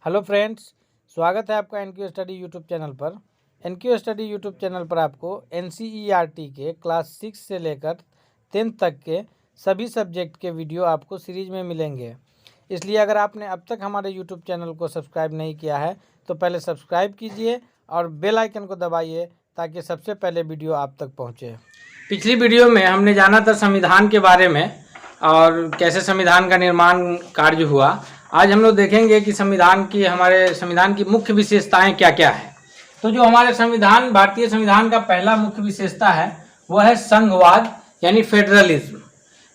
Hello friends, स्वागत है आपका एनक्यू स्टडी यूट्यूब चैनल पर। एनक्यू स्टडी यूट्यूब चैनल पर आपको एनसीईआरटी के क्लास 6 से लेकर 10th तक के सभी सब्जेक्ट के वीडियो आपको सीरीज में मिलेंगे। इसलिए अगर आपने अब तक हमारे यूट्यूब चैनल को सब्सक्राइब नहीं किया है तो पहले सब्सक्राइब कीजिए और बेल आइकन को दबाइए ताकि सबसे पहले वीडियो आप तक पहुँचे। पिछली वीडियो में हमने जाना था संविधान के बारे में और कैसे संविधान का निर्माण कार्य हुआ। आज हम लोग देखेंगे कि हमारे संविधान की मुख्य विशेषताएं क्या क्या है। तो जो हमारे भारतीय संविधान का पहला मुख्य विशेषता है वह है संघवाद यानी फेडरलिज्म।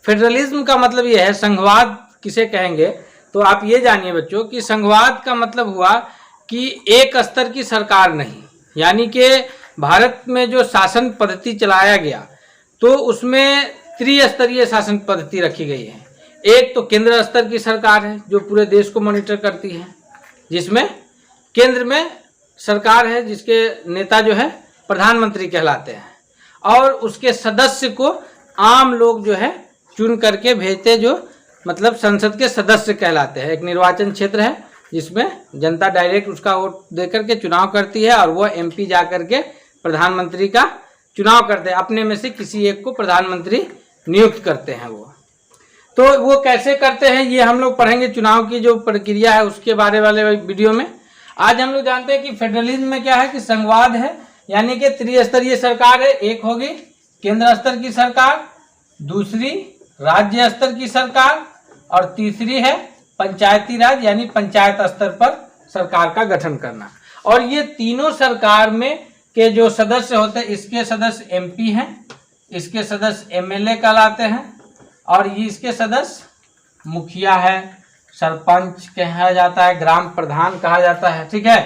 फेडरलिज्म का मतलब यह है, संघवाद किसे कहेंगे तो आप ये जानिए बच्चों कि संघवाद का मतलब हुआ कि एक स्तर की सरकार नहीं, यानी कि भारत में जो शासन पद्धति चलाया गया तो उसमें त्रिस्तरीय शासन पद्धति रखी गई है। एक तो केंद्र स्तर की सरकार है जो पूरे देश को मॉनिटर करती है, जिसमें केंद्र में सरकार है जिसके नेता जो है प्रधानमंत्री कहलाते हैं और उसके सदस्य को आम लोग जो है चुन करके भेजते, जो मतलब संसद के सदस्य कहलाते हैं। एक निर्वाचन क्षेत्र है जिसमें जनता डायरेक्ट उसका वोट देकर के चुनाव करती है और वह एमपी जा करके प्रधानमंत्री का चुनाव करते हैं। अपने में से किसी एक को प्रधानमंत्री नियुक्त करते हैं। तो वो कैसे करते हैं ये हम लोग पढ़ेंगे। चुनाव की जो प्रक्रिया है उसके बारे वाले वीडियो में आज हम लोग जानते हैं कि फेडरलिज्म में क्या है कि संघवाद है, यानी कि त्रिस्तरीय सरकार है। एक होगी केंद्र स्तर की सरकार, दूसरी राज्य स्तर की सरकार और तीसरी है पंचायती राज यानी पंचायत स्तर पर सरकार का गठन करना। और ये तीनों सरकार में के जो सदस्य होते हैं, इसके सदस्य एमपी हैं, इसके सदस्य एमएलए कहलाते हैं और ये इसके सदस्य मुखिया है, सरपंच कहा जाता है, ग्राम प्रधान कहा जाता है। ठीक है,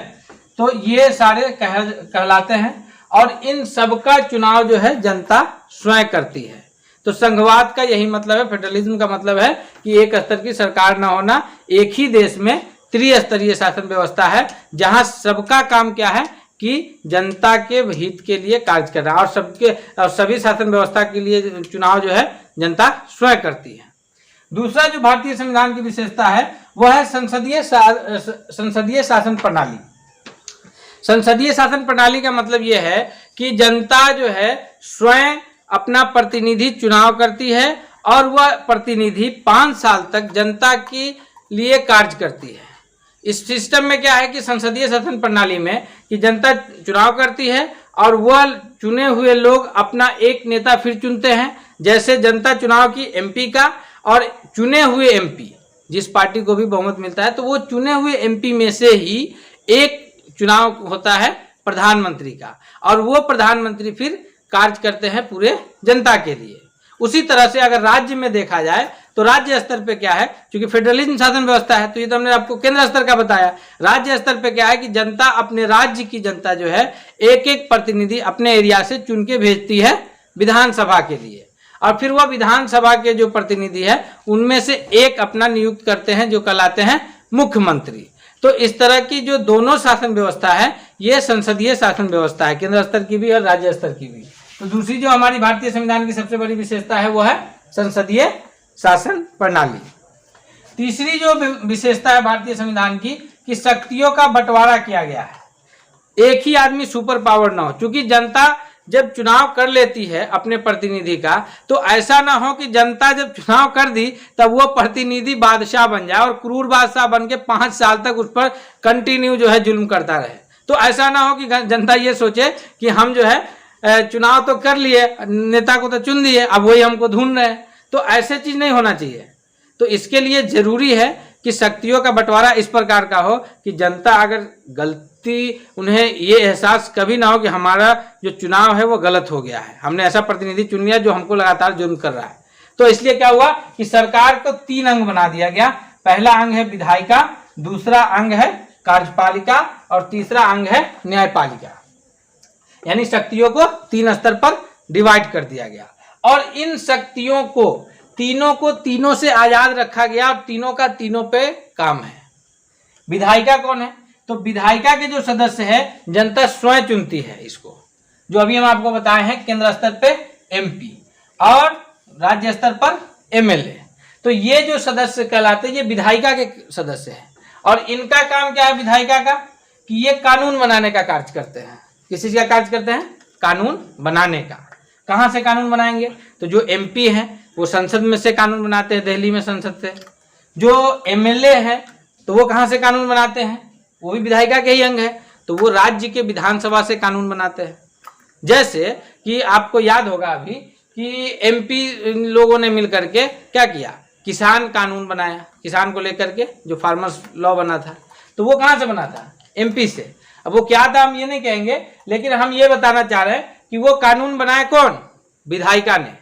तो ये सारे कहलाते हैं और इन सबका चुनाव जो है जनता स्वयं करती है। तो संघवाद का यही मतलब है, फेडरलिज्म का मतलब है कि एक स्तर की सरकार न होना, एक ही देश में त्रिस्तरीय शासन व्यवस्था है जहां सबका काम क्या है कि जनता के हित के लिए कार्य करना और सभी शासन व्यवस्था के लिए चुनाव जो है जनता स्वयं करती है। दूसरा जो भारतीय संविधान की विशेषता है वह है संसदीय शासन प्रणाली। संसदीय शासन प्रणाली का मतलब यह है कि जनता जो है स्वयं अपना प्रतिनिधि चुनाव करती है और वह प्रतिनिधि 5 साल तक जनता के लिए कार्य करती है। इस सिस्टम में क्या है कि संसदीय शासन प्रणाली में कि जनता चुनाव करती है और वह चुने हुए लोग अपना एक नेता फिर चुनते हैं। जैसे जनता चुनाव की एमपी का और चुने हुए एमपी जिस पार्टी को भी बहुमत मिलता है तो वो चुने हुए एमपी में से ही एक चुनाव होता है प्रधानमंत्री का और वो प्रधानमंत्री फिर कार्य करते हैं पूरे जनता के लिए। उसी तरह से अगर राज्य में देखा जाए तो राज्य स्तर पे क्या है, क्योंकि फेडरलिज्म शासन व्यवस्था है तो ये तो हमने आपको केंद्र स्तर का बताया। राज्य स्तर पे क्या है कि जनता अपने राज्य की जनता जो है एक एक प्रतिनिधि अपने एरिया से चुन के भेजती है विधानसभा के लिए और फिर वह विधानसभा के जो प्रतिनिधि है उनमें से एक अपना नियुक्त करते हैं जो कहलाते हैं मुख्यमंत्री। तो इस तरह की जो दोनों शासन व्यवस्था है ये संसदीय शासन व्यवस्था है, केंद्र स्तर की भी और राज्य स्तर की भी। तो दूसरी जो हमारी भारतीय संविधान की सबसे बड़ी विशेषता है वो है संसदीय शासन प्रणाली। तीसरी जो विशेषता है भारतीय संविधान की कि शक्तियों का बंटवारा किया गया है, एक ही आदमी सुपर पावर ना हो। क्योंकि जनता जब चुनाव कर लेती है अपने प्रतिनिधि का तो ऐसा ना हो कि जनता जब चुनाव कर दी तब वो प्रतिनिधि बादशाह बन जाए और क्रूर बादशाह बन के 5 साल तक उस पर कंटिन्यू जो है जुल्म करता रहे। तो ऐसा ना हो कि जनता ये सोचे कि हम जो है चुनाव तो कर लिए, नेता को तो चुन दिए, अब वही हमको ढूंढ रहे हैं। तो ऐसे चीज नहीं होना चाहिए। तो इसके लिए जरूरी है कि शक्तियों का बंटवारा इस प्रकार का हो कि जनता अगर गलती उन्हें ये एहसास कभी ना हो कि हमारा जो चुनाव है वो गलत हो गया है, हमने ऐसा प्रतिनिधि चुन लिया जो हमको लगातार जुल्म कर रहा है। तो इसलिए क्या हुआ कि सरकार को 3 अंग बना दिया गया। पहला अंग है विधायिका, दूसरा अंग है कार्यपालिका और तीसरा अंग है न्यायपालिका। यानी शक्तियों को 3 स्तर पर डिवाइड कर दिया गया और इन शक्तियों को तीनों से आजाद रखा गया और तीनों का तीनों पे काम है। विधायिका कौन है? तो विधायिका के जो सदस्य है जनता स्वयं चुनती है इसको, जो अभी हम आपको बताए हैं केंद्र स्तर पे एमपी और राज्य स्तर पर एमएलए। तो ये जो सदस्य कहलाते हैं ये विधायिका के सदस्य हैं और इनका काम क्या है विधायिका का, कि ये कानून बनाने का कार्य करते हैं। किस चीज का कार्य करते हैं, कानून बनाने का। कहाँ से कानून बनाएंगे, तो जो एमपी हैं वो संसद में से कानून बनाते हैं, दिल्ली में संसद से। जो एमएलए हैं तो वो कहाँ से कानून बनाते हैं, वो भी विधायिका के ही अंग है, तो वो राज्य के विधानसभा से कानून बनाते हैं। जैसे कि आपको याद होगा अभी कि एमपी लोगों ने मिलकर के क्या किया, किसान कानून बनाया, किसान को लेकर के जो फार्मर्स लॉ बना था, तो वो कहाँ से बना था, एमपी से। अब वो क्या था हम ये नहीं कहेंगे, लेकिन हम ये बताना चाह रहे हैं कि वो कानून बनाए कौन, विधायिका ने।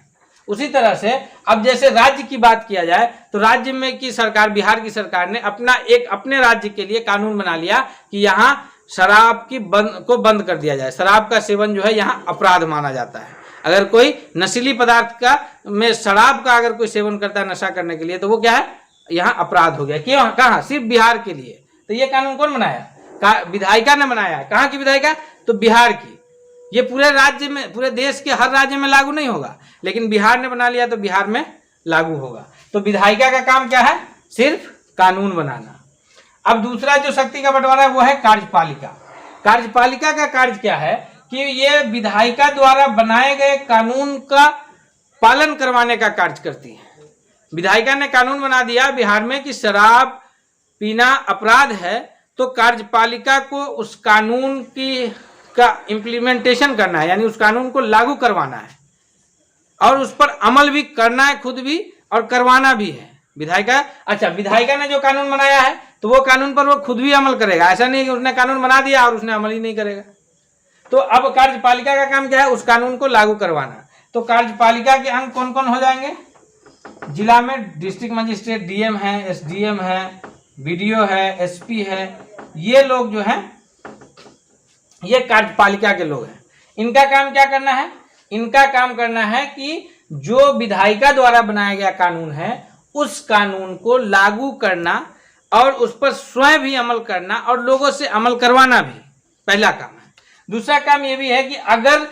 उसी तरह से अब जैसे राज्य की बात किया जाए तो राज्य में की सरकार, बिहार की सरकार ने अपने राज्य के लिए कानून बना लिया कि यहाँ शराब को बंद कर दिया जाए। शराब का सेवन जो है यहाँ अपराध माना जाता है। अगर कोई नशीली पदार्थ में शराब का अगर कोई सेवन करता है नशा करने के लिए, तो वो क्या है, यहाँ अपराध हो गया। क्यों, कहाँ, सिर्फ बिहार के लिए। तो ये कानून कौन बनाया, विधायिका ने बनाया। कहाँ की विधायिका, तो बिहार की। ये पूरे राज्य में, पूरे देश के हर राज्य में लागू नहीं होगा, लेकिन बिहार ने बना लिया तो बिहार में लागू होगा। तो विधायिका का काम क्या है, सिर्फ कानून बनाना। अब दूसरा जो शक्ति का बंटवारा है वो है कार्यपालिका। कार्यपालिका का कार्य क्या है कि ये विधायिका द्वारा बनाए गए कानून का पालन करवाने का कार्य करती है। विधायिका ने कानून बना दिया बिहार में कि शराब पीना अपराध है, तो कार्यपालिका को उस कानून का इम्प्लीमेंटेशन करना है, यानी उस कानून को लागू करवाना है और उस पर अमल भी करना है खुद भी और करवाना भी है विधायिका। अच्छा, विधायिका ने जो कानून बनाया है तो वो कानून पर वो खुद भी अमल करेगा, ऐसा नहीं कि उसने कानून बना दिया और उसने अमल ही नहीं करेगा। तो अब कार्यपालिका का काम क्या है, उस कानून को लागू करवाना। तो कार्यपालिका के अंग कौन कौन हो जाएंगे, जिला में डिस्ट्रिक्ट मजिस्ट्रेट, डीएम है, एसडीएम है, बीडीओ है, एसपी है, ये लोग जो है ये कार्यपालिका के लोग हैं। इनका काम क्या करना है, इनका काम करना है कि जो विधायिका द्वारा बनाया गया कानून है उस कानून को लागू करना और उस पर स्वयं भी अमल करना और लोगों से अमल करवाना भी पहला काम है। दूसरा काम ये भी है कि अगर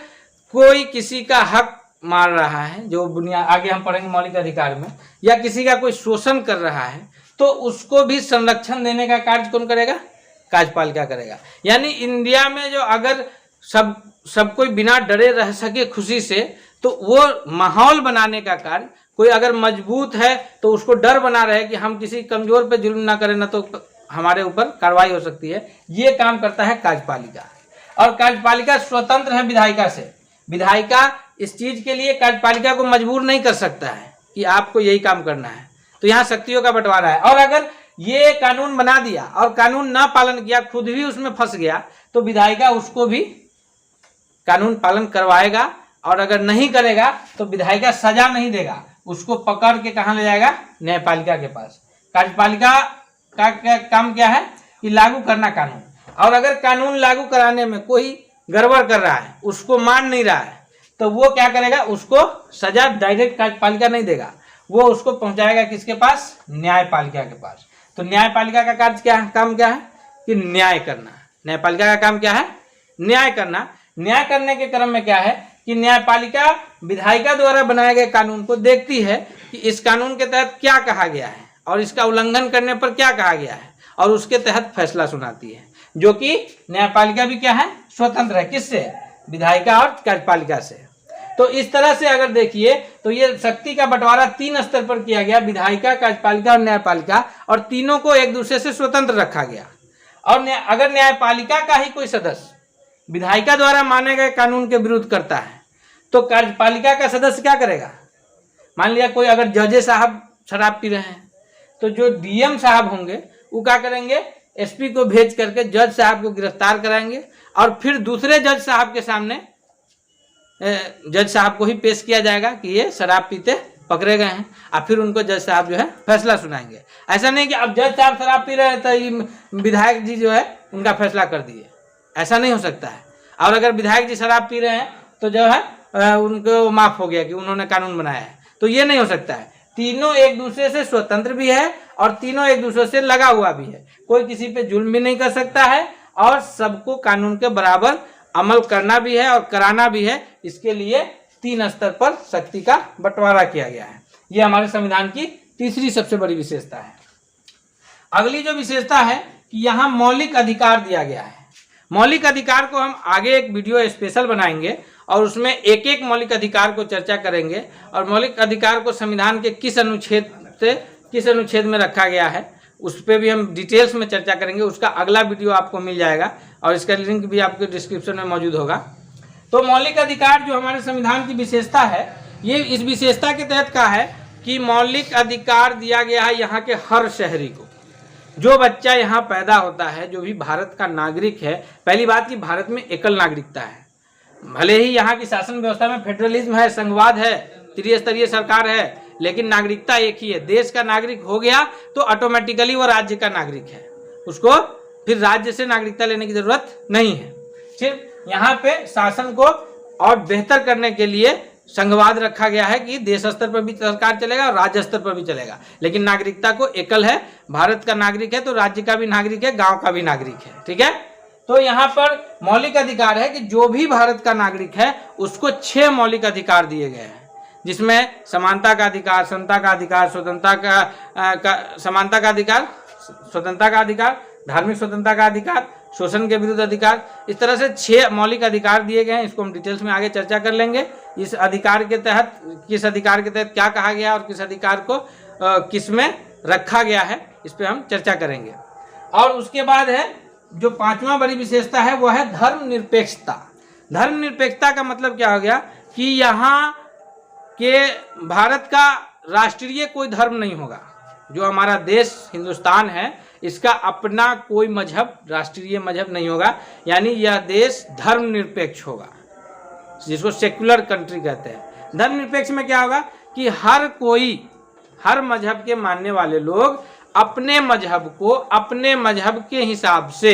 कोई किसी का हक मार रहा है, जो बुनियाद आगे हम पढ़ेंगे मौलिक अधिकार में, या किसी का कोई शोषण कर रहा है, तो उसको भी संरक्षण देने का कार्य कौन करेगा, कार्यपालिका करेगा। यानी इंडिया में जो अगर सब कोई बिना डरे रह सके खुशी से, तो वो माहौल बनाने का कार्य, कोई अगर मजबूत है तो उसको डर बना रहे कि हम किसी कमजोर पे जुल्म ना करें, ना तो हमारे ऊपर कार्रवाई हो सकती है, ये काम करता है कार्यपालिका। और कार्यपालिका स्वतंत्र है विधायिका से। विधायिका इस चीज के लिए कार्यपालिका को मजबूर नहीं कर सकता है कि आपको यही काम करना है। तो यहाँ शक्तियों का बंटवारा है। और अगर ये कानून बना दिया और कानून ना पालन किया, खुद भी उसमें फंस गया, तो विधायिका उसको भी कानून पालन करवाएगा। और अगर नहीं करेगा तो विधायिका सजा नहीं देगा, उसको पकड़ के कहाँ ले जाएगा, न्यायपालिका के पास। कार्यपालिका का काम क्या है कि लागू करना कानून। और अगर कानून लागू कराने में कोई गड़बड़ कर रहा है, उसको मान नहीं रहा है, तो वो क्या करेगा, उसको सजा डायरेक्ट कार्यपालिका नहीं देगा, वो उसको पहुंचाएगा किसके पास, न्यायपालिका के पास। तो न्यायपालिका का कार्य क्या है, काम क्या है कि न्याय करना। न्यायपालिका का काम क्या है, न्याय करना। न्याय करने के क्रम में क्या है कि न्यायपालिका विधायिका द्वारा बनाए गए कानून को देखती है कि इस कानून के तहत क्या कहा गया है और इसका उल्लंघन करने पर क्या कहा गया है, और उसके तहत फैसला सुनाती है। जो कि न्यायपालिका भी क्या है, स्वतंत्र है। किससे, विधायिका और कार्यपालिका से। तो इस तरह से अगर देखिए तो ये शक्ति का बंटवारा 3 स्तर पर किया गया, विधायिका, कार्यपालिका और न्यायपालिका, और तीनों को एक दूसरे से स्वतंत्र रखा गया। और अगर न्यायपालिका का ही कोई सदस्य विधायिका द्वारा माने गए कानून के विरुद्ध करता है, तो कार्यपालिका का सदस्य क्या करेगा। मान लिया कोई अगर जज साहब शराब पी रहे हैं, तो जो डीएम साहब होंगे वो क्या करेंगे, एसपी को भेज करके जज साहब को गिरफ्तार कराएंगे और फिर दूसरे जज साहब के सामने जज साहब को ही पेश किया जाएगा कि ये शराब पीते पकड़े गए हैं, और फिर उनको जज साहब जो है फैसला सुनाएंगे। ऐसा नहीं कि अब जज साहब शराब पी रहे हैं तो विधायक जी जो है उनका फैसला कर दिए, ऐसा नहीं हो सकता है। और अगर विधायक जी शराब पी रहे हैं तो जो है उनको माफ हो गया कि उन्होंने कानून बनाया है, तो ये नहीं हो सकता है। तीनों एक दूसरे से स्वतंत्र भी है और तीनों एक दूसरे से लगा हुआ भी है। कोई किसी पे जुल्म भी नहीं कर सकता है और सबको कानून के बराबर अमल करना भी है और कराना भी है। इसके लिए 3 स्तर पर शक्ति का बंटवारा किया गया है। ये हमारे संविधान की तीसरी सबसे बड़ी विशेषता है। अगली जो विशेषता है कि यहाँ मौलिक अधिकार दिया गया है। मौलिक अधिकार को हम आगे एक वीडियो स्पेशल बनाएंगे और उसमें एक एक मौलिक अधिकार को चर्चा करेंगे और मौलिक अधिकार को संविधान के किस अनुच्छेद में रखा गया है उस पर भी हम डिटेल्स में चर्चा करेंगे। उसका अगला वीडियो आपको मिल जाएगा और इसका लिंक भी आपके डिस्क्रिप्शन में मौजूद होगा। तो मौलिक अधिकार जो हमारे संविधान की विशेषता है, ये इस विशेषता के तहत कहा है कि मौलिक अधिकार दिया गया है यहाँ के हर शहरी को। जो बच्चा यहाँ पैदा होता है, जो भी भारत का नागरिक है, पहली बात कि भारत में एकल नागरिकता है। भले ही यहाँ की शासन व्यवस्था में फेडरलिज्म है, संघवाद है, त्रिस्तरीय सरकार है, लेकिन नागरिकता एक ही है। देश का नागरिक हो गया तो ऑटोमेटिकली वो राज्य का नागरिक है, उसको फिर राज्य से नागरिकता लेने की जरूरत नहीं है। सिर्फ यहाँ पे शासन को और बेहतर करने के लिए संघवाद रखा गया है कि देश स्तर पर भी सरकार चलेगा और राज्य स्तर पर भी चलेगा, लेकिन नागरिकता को एकल है। भारत का नागरिक है तो राज्य का भी नागरिक है, गांव का भी नागरिक है। ठीक है, तो यहाँ पर मौलिक अधिकार है कि जो भी भारत का नागरिक है उसको 6 मौलिक अधिकार दिए गए हैं, जिसमें समानता का अधिकार, समता का अधिकार, समानता का अधिकार, स्वतंत्रता का अधिकार, धार्मिक स्वतंत्रता का अधिकार, शोषण के विरुद्ध अधिकार, इस तरह से 6 मौलिक अधिकार दिए गए हैं। इसको हम डिटेल्स में आगे चर्चा कर लेंगे। इस अधिकार के तहत, किस अधिकार के तहत क्या कहा गया और किस अधिकार को किस में रखा गया है, इस पे हम चर्चा करेंगे। और उसके बाद है जो 5वां बड़ी विशेषता है वो है धर्मनिरपेक्षता। धर्मनिरपेक्षता का मतलब क्या हो गया कि यहाँ के भारत का राष्ट्रीय कोई धर्म नहीं होगा। जो हमारा देश हिंदुस्तान है, इसका अपना कोई मजहब, राष्ट्रीय मजहब नहीं होगा, यानी यह देश धर्मनिरपेक्ष होगा, जिसको सेक्युलर कंट्री कहते हैं। धर्मनिरपेक्ष में क्या होगा कि हर मजहब के मानने वाले लोग अपने मजहब को अपने मजहब के हिसाब से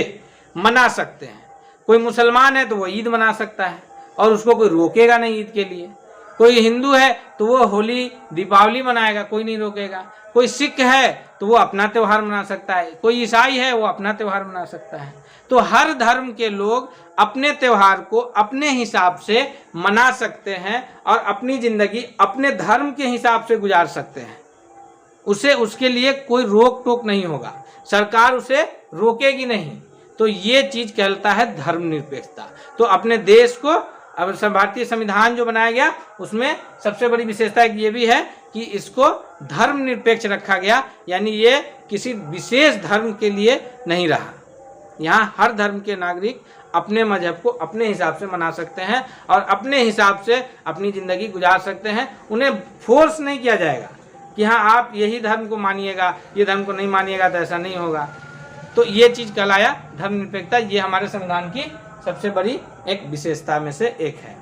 मना सकते हैं। कोई मुसलमान है तो वो ईद मना सकता है और उसको कोई रोकेगा नहीं ईद के लिए। कोई हिंदू है तो वो होली दीपावली मनाएगा, कोई नहीं रोकेगा। कोई सिख है तो वो अपना त्यौहार मना सकता है, कोई ईसाई है वो अपना त्यौहार मना सकता है। तो हर धर्म के लोग अपने त्यौहार को अपने हिसाब से मना सकते हैं और अपनी जिंदगी अपने धर्म के हिसाब से गुजार सकते हैं। उसके लिए कोई रोक टोक नहीं होगा, सरकार उसे रोकेगी नहीं। तो ये चीज कहलाता है धर्मनिरपेक्षता। तो अपने देश को, अब भारतीय संविधान जो बनाया गया उसमें सबसे बड़ी विशेषता ये भी है कि इसको धर्मनिरपेक्ष रखा गया, यानी ये किसी विशेष धर्म के लिए नहीं रहा। यहाँ हर धर्म के नागरिक अपने मजहब को अपने हिसाब से मना सकते हैं और अपने हिसाब से अपनी ज़िंदगी गुजार सकते हैं। उन्हें फोर्स नहीं किया जाएगा कि हाँ आप यही धर्म को मानिएगा, ये धर्म को नहीं मानिएगा तो ऐसा नहीं होगा। तो ये चीज़ कहलाया धर्मनिरपेक्षता। ये हमारे संविधान की सबसे बड़ी एक विशेषता में से एक है।